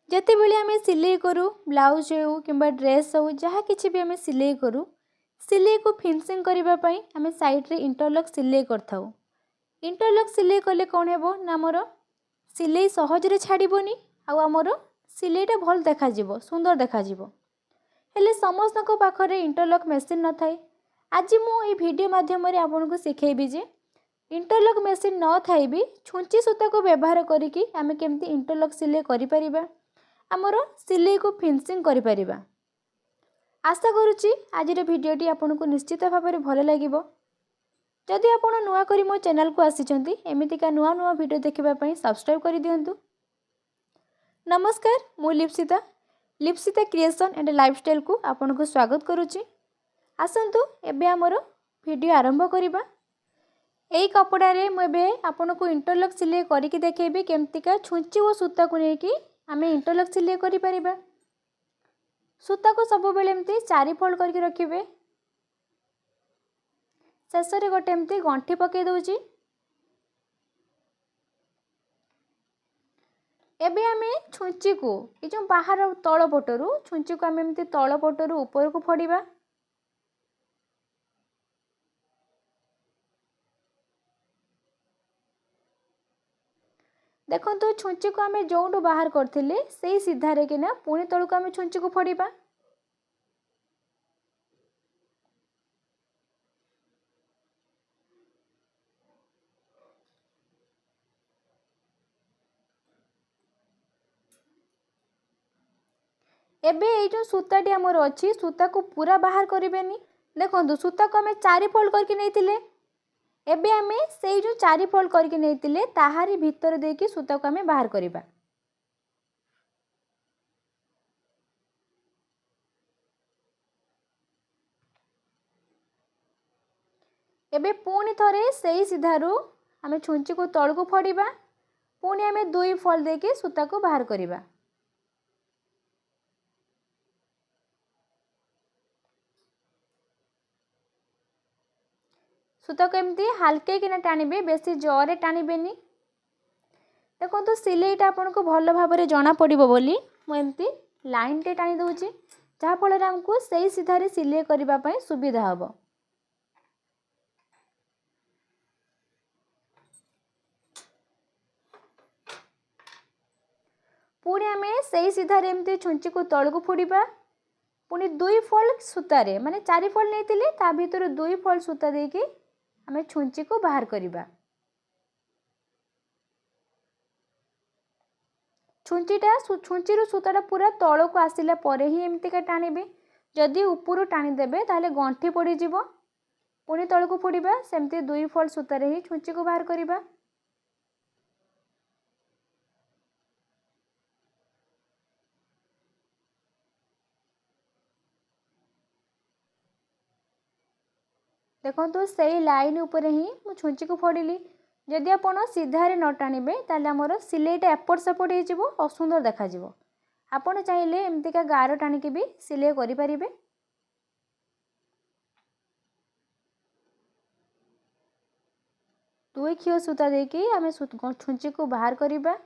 जते बेले आमे सिलाई करूँ ब्लाउज हो कि ड्रेस हो जहाँ किसी भी आमे सिलाई करूँ सिलाई को फिनिशिंग करने आमे साइड रे इंटरलॉक सिलाई करथाउ। इंटरलॉक सिलाई कले कौन हेबो ना मोर सिलाई सहजरे छाड़बनी आमर सिलाईटा भल देखा सुंदर देखा हेले समस्त पाखरे इंटरलॉक मेसीन न थाए। आज मु वीडियो माध्यम आपको शिखेबी जे इंटरलॉक मेसीन न थाई भी छुंची सूता को व्यवहार करिकी आमे केमती इंटरलॉक सिलाई करि परिबा आमर सिलाई को फिनिशिंग करि परिबा। आशा करुच्ची आज भिडियोटी आपको निश्चित भाव में भल लगे। जदि आप नुआ करी मो चैनल को आसी एमतीका नुआ नुआ वीडियो देखापी सब्सक्राइब कर दिंतु। नमस्कार मु लिप्सिता लिप्सिता क्रिएशन एंड लाइफस्टाइल को आपन को स्वागत करुच्ची। आसतु एबे आमर वीडियो आरंभ करबा। एई कपड़ारे मुझे आपन को इंटरलॉक सिलाई करके देखेबी केमतिका छुंची और सूता को लेकिन आमे इंटरलॉक सिलाई करि परिबा। सूता को सब बेले एमती 4 फोल्ड करके रखिबे। शेष रे गोटे एमती गंठी पकई दउची। एबे आमे छुंची को ए जो बाहर तळ पटरू छुंची को आमे एमती तळ पटरू ऊपर को फड़ीबा। देखंतु छुंची को आमे जोंडू बाहर करथिले सेही सीधा रे किना पुणी तळ को आमे छुंची को फड़ीबा। एबे ये जो सूताटी आमर अच्छी सूता को पूरा बाहर करें। देखो सूता को आम 4 फोल्ड करके नहीं एबे आमे से जो 4 फोल्ड करके नहीं ताहारी भीतर देकी सूता को आम बाहर करवा। एबे पुणी थरे से सीधारू आम छुंची को तल को फड़ीबा पुणी आम 2 फोल्ड देके सूता को बाहर करवा। सूता को एमती हल्के किना टाणिबे बेसी जरे टाणिबेनी। देखो सिलाईटा आपन को भल भाव में जना पड़ो बोली मुझे लाइन टे टाणी दूची जहाँफल आमको सही सीधारे सिलाई करने सुविधा हम। पुणी आम सही सीधारे एमती छुंची को तल को फोड़ीबा पुणी 2 फोल्ड सूतारे माने 4 फोल्ड नहीं ता भीतर 2 फोल्ड सूता देके आमे छुंची को बाहर करवा। छुंची सूताटा पूरा तल को आसिला परे ही एमती टाणिबे। जदि ऊपर टाणी देबे ताले गंठी पड़ जिवो पुणी तल को फोड़ीबा सेमती 2 फोल्ड सूतारे ही छुंची को बाहर करवा। देखो से लाइन उपर ही मु छुंची को फोड़िली। जदि आप सीधारे न टाणिबे ताले हमर सिलाईटा एपट सेपट हो असुंदर देखा जिवो। आपण चाहिए एमतीका गार टाणिकी भी सिलाई करि परिबे। दुई खियो सूता देके आमे छुंची को बाहर करवा।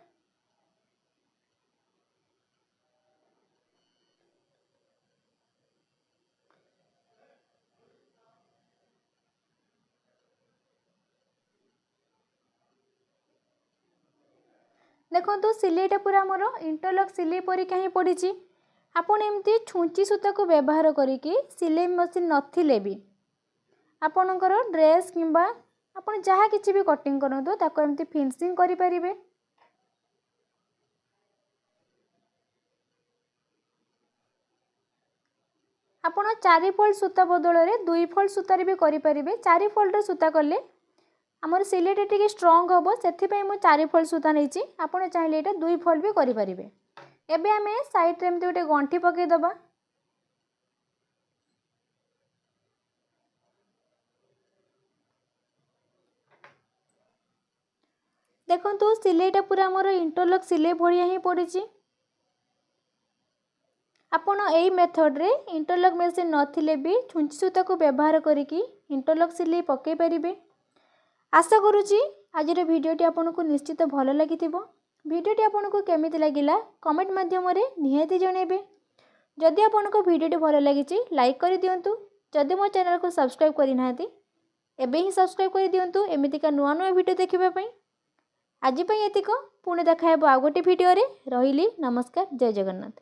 देखो सिलाईटा पूरा आमर इंटरलॉक सिलाई परीका ही पड़ी। आपन एमती छुंची सूता को व्यवहार करिकी सिलाई मशीन नथिले भी आपणकर ड्रेस किंबा आपन जहाँ किसी भी कटिंग करंतु ताको एमती फिनिशिंग करि परिबे। आपन 4 फोल्ड सूता बदल में 2 फोल्ड सूतार भी करि परिबे। 4 फोल्ड सूता कले आमर सिलाईटा टिके स्ट्रॉन्ग हम से मुझे 4 फोल्ड सूता नहीं आपड़ चाहिए यहाँ 2 फोल्ड भी करें। एबे आमे साइड रे एमती गोटे गंठी पकई दबा। देखो सिलाईटा पूरा आमर इंटरलॉक सिलाई भाया ही पड़ी। आपण यही मेथड रे इंटरलॉक मेसिन नथिले भी छुंची सूता को व्यवहार करिकी इंटरलॉक सिलाई पकई परिबे। आशा करुच्ची आज भिडियोटी आपको निश्चित भल लगी। भिडियोटी आपको केमिति लगिला कमेंट माध्यम निहाती जनइबे। जदि आपको भिडियोटी भल लगी लाइक कर दिंतु। जदि मो चैनल को सब्सक्राइब करना एबे ही सब्सक्राइब कर दिंतु एमितिका नुआ नुआ भिडियो देखिबा। आज एतिक पुणी देखा आउ गोटे भिडियो रे। रहिली नमस्कार, जय जगन्नाथ।